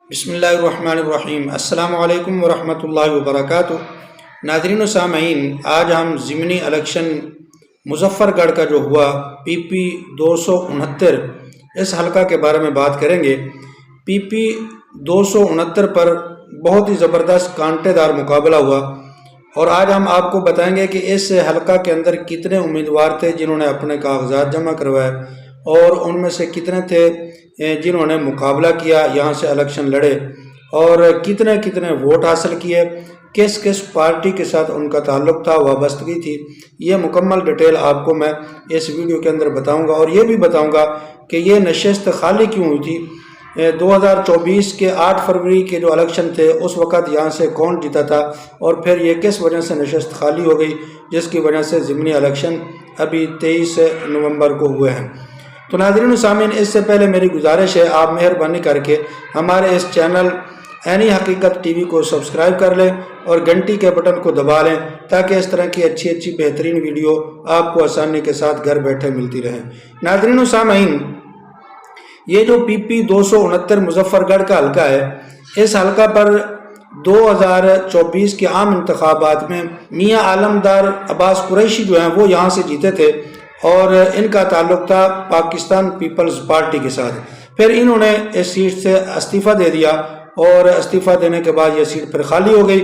بسم اللہ الرحمن الرحیم۔ السلام علیکم ورحمۃ اللہ وبرکاتہ۔ ناظرین و سامعین، آج ہم ضمنی الیکشن مظفر گڑھ کا جو ہوا PP 269 اس حلقہ کے بارے میں بات کریں گے۔ PP 269 پر بہت ہی زبردست کانٹے دار مقابلہ ہوا اور آج ہم آپ کو بتائیں گے کہ اس حلقہ کے اندر کتنے امیدوار تھے جنہوں نے اپنے کاغذات جمع کروائے اور ان میں سے کتنے تھے جنہوں نے مقابلہ کیا، یہاں سے الیکشن لڑے، اور کتنے کتنے ووٹ حاصل کیے، کس کس پارٹی کے ساتھ ان کا تعلق تھا، وابستگی تھی۔ یہ مکمل ڈیٹیل آپ کو میں اس ویڈیو کے اندر بتاؤں گا، اور یہ بھی بتاؤں گا کہ یہ نشست خالی کیوں ہوئی تھی۔ 2024 کے 8 فروری کے جو الیکشن تھے اس وقت یہاں سے کون جیتا تھا، اور پھر یہ کس وجہ سے نشست خالی ہو گئی، جس کی وجہ سے ضمنی الیکشن ابھی 23 نومبر کو ہوئے ہیں۔ تو ناظرین و سامعین، اس سے پہلے میری گزارش ہے آپ مہربانی کر کے ہمارے اس چینل عینی حقیقت TV کو سبسکرائب کر لیں اور گھنٹی کے بٹن کو دبا لیں تاکہ اس طرح کی اچھی بہترین ویڈیو آپ کو آسانی کے ساتھ گھر بیٹھے ملتی رہیں۔ ناظرین و سامعین، یہ جو PP 269 مظفر گڑھ کا حلقہ ہے، اس حلقہ پر 2024 کے عام انتخابات میں میاں عالمدار عباس قریشی جو ہیں وہ یہاں سے جیتے تھے اور ان کا تعلق تھا پاکستان پیپلز پارٹی کے ساتھ۔ پھر انہوں نے اس سیٹ سے استعفیٰ دے دیا اور استعفیٰ دینے کے بعد یہ سیٹ پھر خالی ہو گئی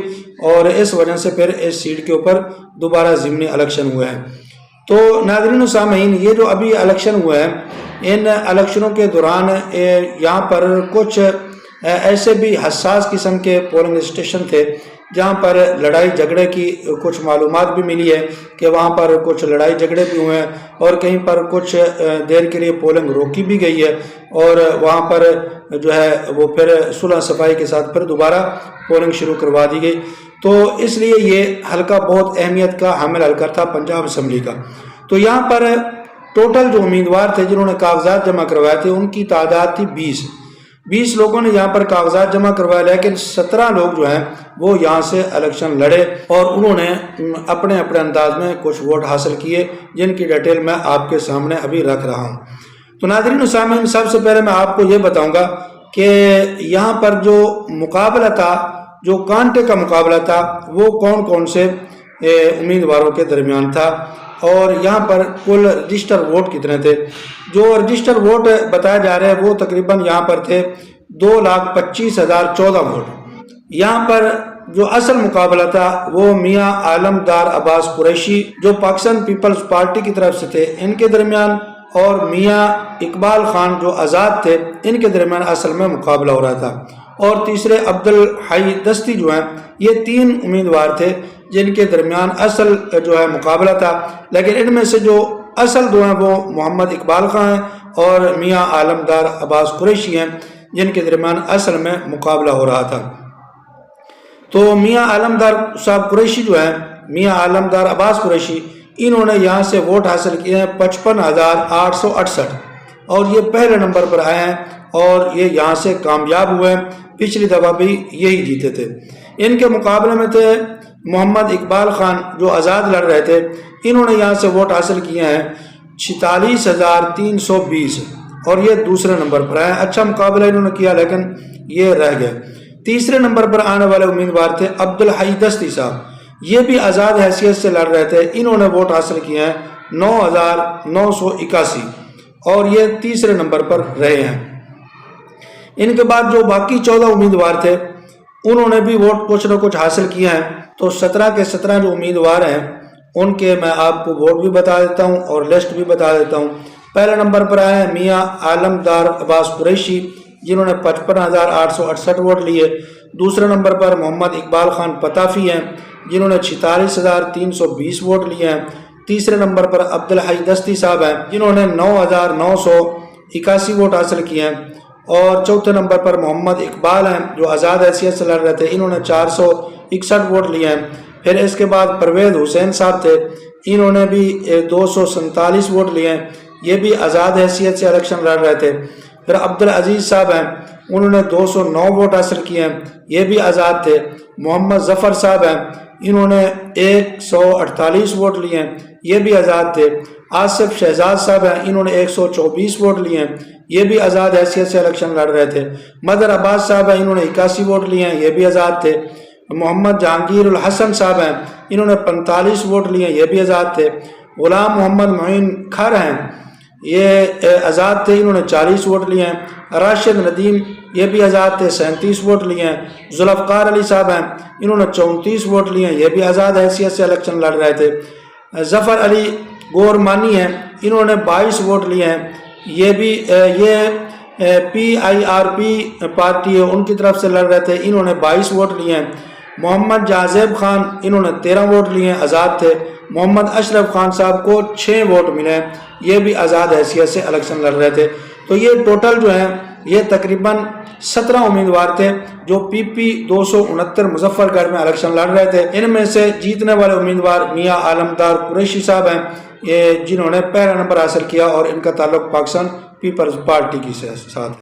اور اس وجہ سے پھر اس سیٹ کے اوپر دوبارہ ضمنی الیکشن ہوئے ہیں۔ تو ناظرین و سامعین، یہ جو ابھی الیکشن ہوئے ہیں، ان الیکشنوں کے دوران یہاں پر کچھ ایسے بھی حساس قسم کے پولنگ اسٹیشن تھے جہاں پر لڑائی جھگڑے کی کچھ معلومات بھی ملی ہے کہ وہاں پر کچھ لڑائی جھگڑے بھی ہوئے ہیں اور کہیں پر کچھ دیر کے لیے پولنگ روکی بھی گئی ہے اور وہاں پر جو ہے وہ پھر صلح صفائی کے ساتھ پھر دوبارہ پولنگ شروع کروا دی گئی۔ تو اس لیے یہ حلقہ بہت اہمیت کا حامل حلقہ تھا پنجاب اسمبلی کا۔ تو یہاں پر ٹوٹل جو امیدوار تھے جنہوں نے کاغذات جمع کروائے تھے ان کی تعداد تھی 20 لوگوں نے یہاں پر کاغذات جمع کروائے، لیکن 17 لوگ جو ہیں وہ یہاں سے الیکشن لڑے اور انہوں نے اپنے انداز میں کچھ ووٹ حاصل کیے جن کی ڈیٹیل میں آپ کے سامنے ابھی رکھ رہا ہوں۔ تو ناظرین و سامعین، سب سے پہلے میں آپ کو یہ بتاؤں گا کہ یہاں پر جو مقابلہ تھا، جو کانٹے کا مقابلہ تھا، وہ کون کون سے امیدواروں کے درمیان تھا اور یہاں پر کل رجسٹر ووٹ کتنے تھے۔ جو رجسٹر ووٹ بتائے جا رہے ہیں وہ تقریباً یہاں پر تھے 2,25,014 ووٹ۔ یہاں پر جو اصل مقابلہ تھا وہ میاں عالمدار عباس قریشی جو پاکستان پیپلز پارٹی کی طرف سے تھے ان کے درمیان، اور میاں اقبال خان جو آزاد تھے ان کے درمیان اصل میں مقابلہ ہو رہا تھا، اور تیسرے عبدالحی دستی جو ہیں، یہ 3 امیدوار تھے جن کے درمیان اصل جو ہے مقابلہ تھا، لیکن ان میں سے جو اصل 2 ہیں وہ محمد اقبال خان ہیں اور میاں عالمدار عباس قریشی ہیں جن کے درمیان اصل میں مقابلہ ہو رہا تھا۔ تو میاں عالمدار صاحب قریشی جو ہیں، میاں عالمدار عباس قریشی، انہوں نے یہاں سے ووٹ حاصل کیے ہیں 55,868 اور یہ پہلے نمبر پر آئے ہیں اور یہ یہاں سے کامیاب ہوئے ہیں۔ پچھلی دفعہ بھی یہی جیتے تھے۔ ان کے مقابلے میں تھے محمد اقبال خان جو آزاد لڑ رہے تھے، انہوں نے یہاں سے ووٹ حاصل کیے ہیں 46,320 اور یہ دوسرے نمبر پر آئے ہیں۔ اچھا مقابلہ انہوں نے کیا لیکن یہ رہ گئے۔ تیسرے نمبر پر آنے والے امیدوار تھے عبدالحی دستی صاحب، یہ بھی آزاد حیثیت سے لڑ رہے تھے، انہوں نے ووٹ حاصل کیے ہیں 9,981 اور یہ تیسرے نمبر پر رہے ہیں۔ ان کے بعد جو باقی 14 امیدوار تھے انہوں نے بھی ووٹ کچھ نہ کچھ حاصل کیے ہیں۔ تو 17 کے 17 جو امیدوار ہیں ان کے میں آپ کو ووٹ بھی بتا دیتا ہوں اور لسٹ بھی بتا دیتا ہوں۔ پہلے نمبر پر آئے ہیں میاں عالمدار عباس قریشی جنہوں نے 55,868 ووٹ لیے۔ دوسرے نمبر پر محمد اقبال خان پتافی ہیں جنہوں نے 46,320 ووٹ لیے ہیں۔ تیسرے نمبر پر عبدالحی دستی صاحب ہیں جنہوں نے 9,981 ووٹ حاصل کیے ہیں، اور چوتھے نمبر پر محمد اقبال ہیں جو آزاد حیثیت سے لڑ رہے تھے، انہوں نے 461 ووٹ لیے ہیں۔ پھر اس کے بعد پرویز حسین صاحب تھے، انہوں نے بھی 247 ووٹ لیے ہیں، یہ بھی آزاد حیثیت سے الیکشن لڑ رہے تھے۔ پھر عبدالعزیز صاحب ہیں، انہوں نے 209 ووٹ حاصل کیے ہیں، یہ بھی آزاد تھے۔ محمد ظفر صاحب ہیں انہوں نے 148 ووٹ لیے ہیں، یہ بھی آزاد تھے۔ آصف شہزاد صاحب ہیں، انہوں نے 124 ووٹ لیے ہیں، یہ بھی آزاد حیثیت سے الیکشن لڑ رہے تھے۔ مدر عباس صاحب ہیں، انہوں نے 81 ووٹ لیے ہیں، یہ بھی آزاد تھے۔ محمد جہانگیر الحسن صاحب ہیں، انہوں نے 45 ووٹ لیے ہیں، یہ بھی آزاد تھے۔ غلام محمد معین کھر ہیں، یہ آزاد تھے، انہوں نے 40 ووٹ لیے ہیں۔ راشد ندیم یہ بھی آزاد تھے، 37 ووٹ لیے ہیں۔ ذوالفقار علی صاحب ہیں، انہوں نے 34 ووٹ لیے ہیں، یہ بھی آزاد حیثیت سے الیکشن لڑ رہے تھے۔ ظفر علی گورمانی ہیں، انہوں نے 22 ووٹ لیے ہیں، یہ PIRP پارٹی ہے ان کی طرف سے لڑ رہے تھے، انہوں نے 22 ووٹ لیے ہیں۔ محمد جازیب خان انہوں نے 13 ووٹ لیے ہیں، آزاد تھے۔ محمد اشرف خان صاحب کو 6 ووٹ ملے ہیں، یہ بھی آزاد حیثیت سے الیکشن لڑ رہے تھے۔ تو یہ ٹوٹل جو ہیں یہ تقریباً 17 امیدوار تھے جو PP 269 مظفر گڑھ میں الیکشن لڑ رہے تھے۔ ان میں سے جیتنے والے امیدوار میاں عالمدار قریشی صاحب ہیں، یہ جنہوں نے پہلا نمبر حاصل کیا، اور ان کا تعلق پاکستان پیپلز پارٹی کے ساتھ۔